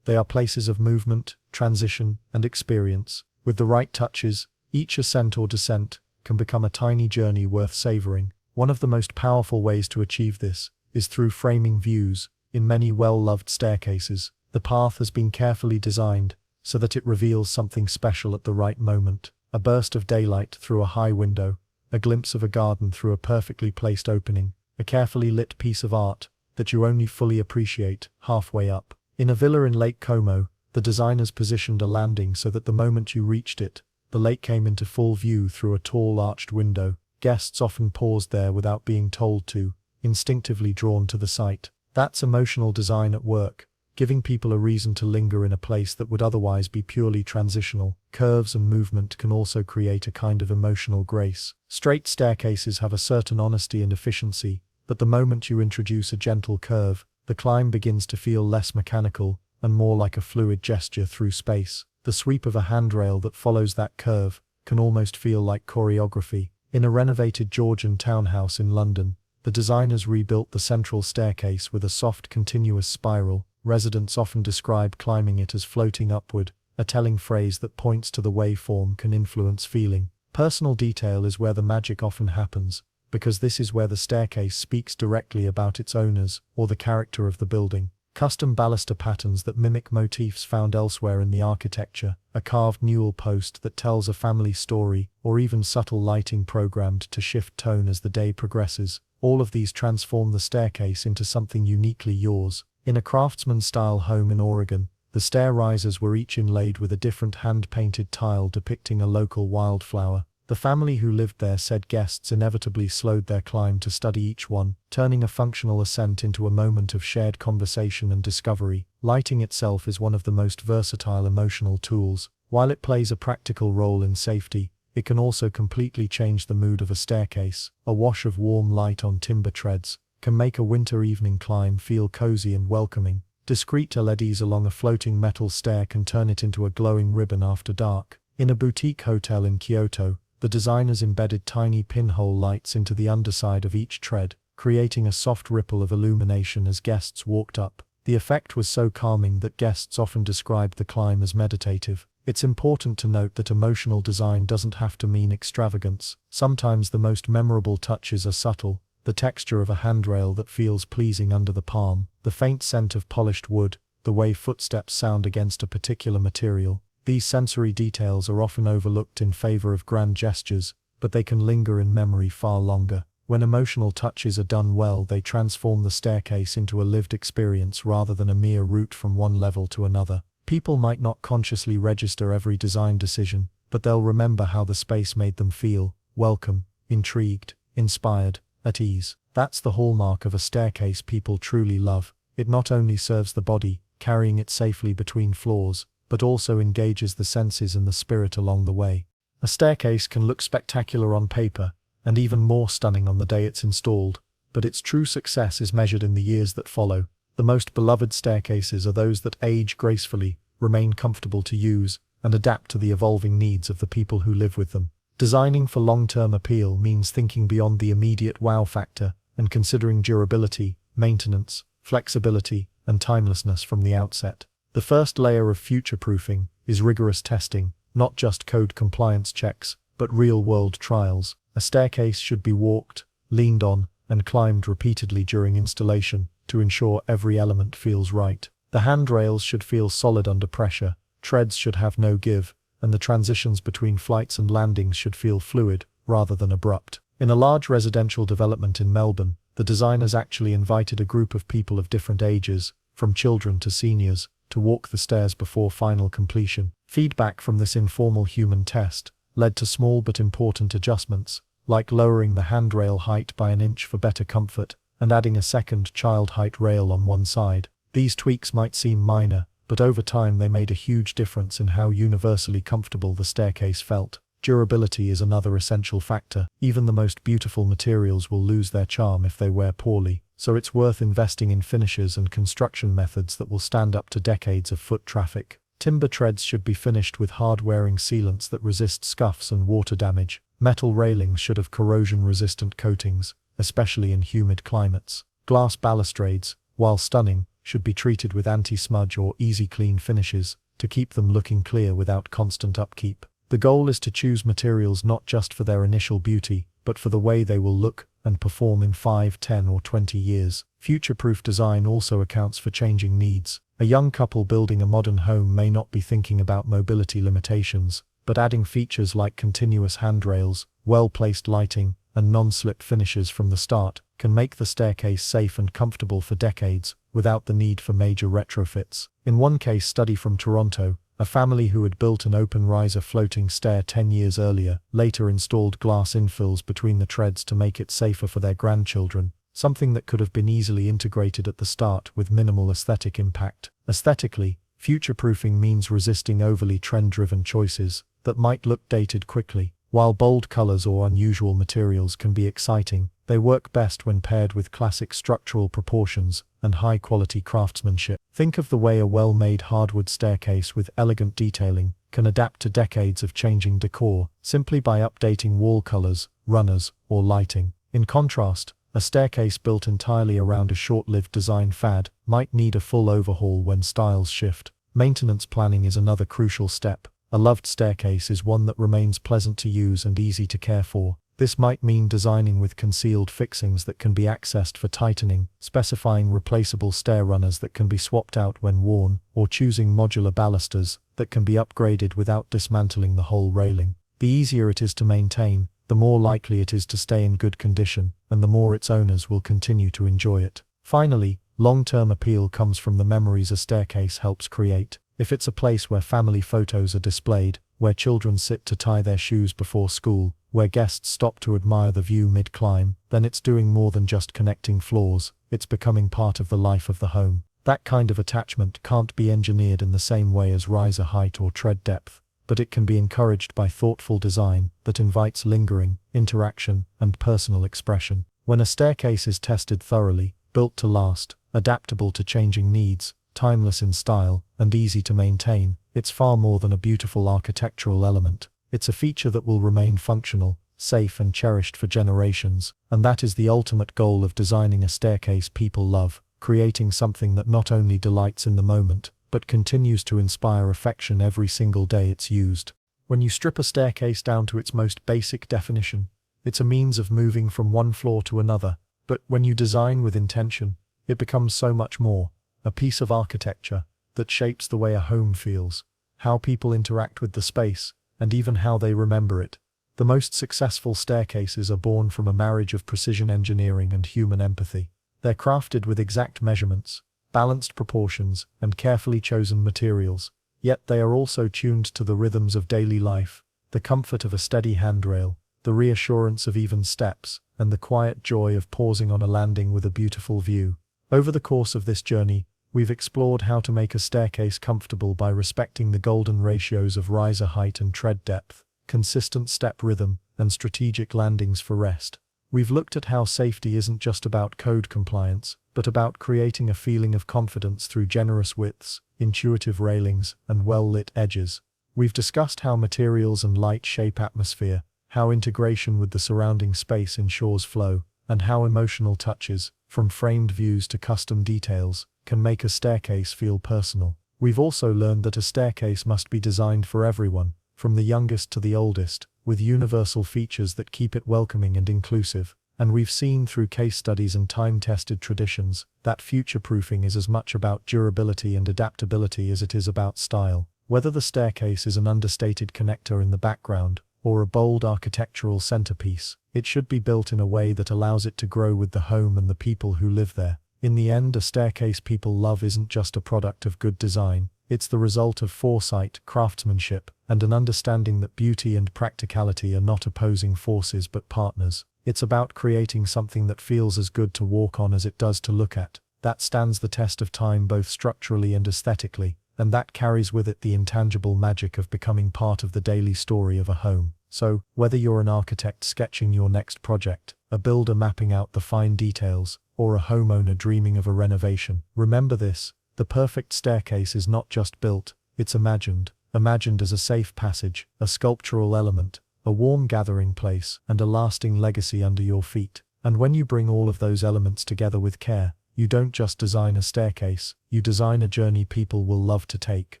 They are places of movement, transition, and experience. With the right touches, each ascent or descent can become a tiny journey worth savoring. One of the most powerful ways to achieve this is through framing views. In many well-loved staircases, the path has been carefully designed so that it reveals something special at the right moment. A burst of daylight through a high window, a glimpse of a garden through a perfectly placed opening, a carefully lit piece of art that you only fully appreciate halfway up. In a villa in Lake Como, the designers positioned a landing so that the moment you reached it, the lake came into full view through a tall arched window. Guests often paused there without being told to, instinctively drawn to the sight. That's emotional design at work, giving people a reason to linger in a place that would otherwise be purely transitional. Curves and movement can also create a kind of emotional grace. Straight staircases have a certain honesty and efficiency, but the moment you introduce a gentle curve, the climb begins to feel less mechanical and more like a fluid gesture through space. The sweep of a handrail that follows that curve can almost feel like choreography. In a renovated Georgian townhouse in London, the designers rebuilt the central staircase with a soft, continuous spiral. Residents often describe climbing it as floating upward, a telling phrase that points to the way form can influence feeling. Personal detail is where the magic often happens, because this is where the staircase speaks directly about its owners or the character of the building. Custom baluster patterns that mimic motifs found elsewhere in the architecture, a carved newel post that tells a family story, or even subtle lighting programmed to shift tone as the day progresses. All of these transform the staircase into something uniquely yours. In a craftsman-style home in Oregon, the stair risers were each inlaid with a different hand-painted tile depicting a local wildflower. The family who lived there said guests inevitably slowed their climb to study each one, turning a functional ascent into a moment of shared conversation and discovery. Lighting itself is one of the most versatile emotional tools. While it plays a practical role in safety, it can also completely change the mood of a staircase. A wash of warm light on timber treads can make a winter evening climb feel cozy and welcoming. Discrete LEDs along a floating metal stair can turn it into a glowing ribbon after dark. In a boutique hotel in Kyoto, the designers embedded tiny pinhole lights into the underside of each tread, creating a soft ripple of illumination as guests walked up. The effect was so calming that guests often described the climb as meditative. It's important to note that emotional design doesn't have to mean extravagance. Sometimes the most memorable touches are subtle: the texture of a handrail that feels pleasing under the palm, the faint scent of polished wood, the way footsteps sound against a particular material. These sensory details are often overlooked in favor of grand gestures, but they can linger in memory far longer. When emotional touches are done well, they transform the staircase into a lived experience rather than a mere route from one level to another. People might not consciously register every design decision, but they'll remember how the space made them feel: welcome, intrigued, inspired, at ease. That's the hallmark of a staircase people truly love. It not only serves the body, carrying it safely between floors, but also engages the senses and the spirit along the way. A staircase can look spectacular on paper, and even more stunning on the day it's installed, but its true success is measured in the years that follow. The most beloved staircases are those that age gracefully, remain comfortable to use, and adapt to the evolving needs of the people who live with them. Designing for long-term appeal means thinking beyond the immediate wow factor and considering durability, maintenance, flexibility, and timelessness from the outset. The first layer of future-proofing is rigorous testing, not just code compliance checks, but real-world trials. A staircase should be walked, leaned on, and climbed repeatedly during installation to ensure every element feels right. The handrails should feel solid under pressure, treads should have no give, and the transitions between flights and landings should feel fluid, rather than abrupt. In a large residential development in Melbourne, the designers actually invited a group of people of different ages, from children to seniors, to walk the stairs before final completion. Feedback from this informal human test led to small but important adjustments, like lowering the handrail height by an inch for better comfort, and adding a second child height rail on one side. These tweaks might seem minor, but over time they made a huge difference in how universally comfortable the staircase felt. Durability is another essential factor. Even the most beautiful materials will lose their charm if they wear poorly, so it's worth investing in finishes and construction methods that will stand up to decades of foot traffic. Timber treads should be finished with hard-wearing sealants that resist scuffs and water damage. Metal railings should have corrosion-resistant coatings, especially in humid climates. Glass balustrades, while stunning, should be treated with anti-smudge or easy-clean finishes to keep them looking clear without constant upkeep. The goal is to choose materials not just for their initial beauty, but for the way they will look and perform in 5, 10, or 20 years. Future-proof design also accounts for changing needs. A young couple building a modern home may not be thinking about mobility limitations, but adding features like continuous handrails, well-placed lighting, and non-slip finishes from the start can make the staircase safe and comfortable for decades, without the need for major retrofits. In one case study from Toronto, a family who had built an open-riser floating stair 10 years earlier later installed glass infills between the treads to make it safer for their grandchildren, something that could have been easily integrated at the start with minimal aesthetic impact. Aesthetically, future-proofing means resisting overly trend-driven choices that might look dated quickly. While bold colors or unusual materials can be exciting, they work best when paired with classic structural proportions and high-quality craftsmanship. Think of the way a well-made hardwood staircase with elegant detailing can adapt to decades of changing decor simply by updating wall colors, runners, or lighting. In contrast, a staircase built entirely around a short-lived design fad might need a full overhaul when styles shift. Maintenance planning is another crucial step. A loved staircase is one that remains pleasant to use and easy to care for. This might mean designing with concealed fixings that can be accessed for tightening, specifying replaceable stair runners that can be swapped out when worn, or choosing modular balusters that can be upgraded without dismantling the whole railing. The easier it is to maintain, the more likely it is to stay in good condition, and the more its owners will continue to enjoy it. Finally, long-term appeal comes from the memories a staircase helps create. If it's a place where family photos are displayed, where children sit to tie their shoes before school, where guests stop to admire the view mid-climb, then it's doing more than just connecting floors, it's becoming part of the life of the home. That kind of attachment can't be engineered in the same way as riser height or tread depth, but it can be encouraged by thoughtful design that invites lingering, interaction, and personal expression. When a staircase is tested thoroughly, built to last, adaptable to changing needs, timeless in style, and easy to maintain, it's far more than a beautiful architectural element. It's a feature that will remain functional, safe and cherished for generations, and that is the ultimate goal of designing a staircase people love, creating something that not only delights in the moment, but continues to inspire affection every single day it's used. When you strip a staircase down to its most basic definition, it's a means of moving from one floor to another, but when you design with intention, it becomes so much more, a piece of architecture that shapes the way a home feels, how people interact with the space, and even how they remember it. The most successful staircases are born from a marriage of precision engineering and human empathy. They're crafted with exact measurements, balanced proportions, and carefully chosen materials, yet they are also tuned to the rhythms of daily life, the comfort of a steady handrail, the reassurance of even steps, and the quiet joy of pausing on a landing with a beautiful view. Over the course of this journey, we've explored how to make a staircase comfortable by respecting the golden ratios of riser height and tread depth, consistent step rhythm, and strategic landings for rest. We've looked at how safety isn't just about code compliance, but about creating a feeling of confidence through generous widths, intuitive railings, and well-lit edges. We've discussed how materials and light shape atmosphere, how integration with the surrounding space ensures flow, and how emotional touches, from framed views to custom details, can make a staircase feel personal. We've also learned that a staircase must be designed for everyone, from the youngest to the oldest, with universal features that keep it welcoming and inclusive. And we've seen through case studies and time-tested traditions that future-proofing is as much about durability and adaptability as it is about style. Whether the staircase is an understated connector in the background, or a bold architectural centerpiece, it should be built in a way that allows it to grow with the home and the people who live there. In the end, a staircase people love isn't just a product of good design, it's the result of foresight, craftsmanship, and an understanding that beauty and practicality are not opposing forces but partners. It's about creating something that feels as good to walk on as it does to look at, that stands the test of time both structurally and aesthetically, and that carries with it the intangible magic of becoming part of the daily story of a home. So, whether you're an architect sketching your next project, a builder mapping out the fine details, or a homeowner dreaming of a renovation, remember this: the perfect staircase is not just built, it's imagined as a safe passage, a sculptural element, a warm gathering place, and a lasting legacy under your feet. And when you bring all of those elements together with care, you don't just design a staircase, you design a journey people will love to take,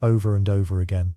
over and over again.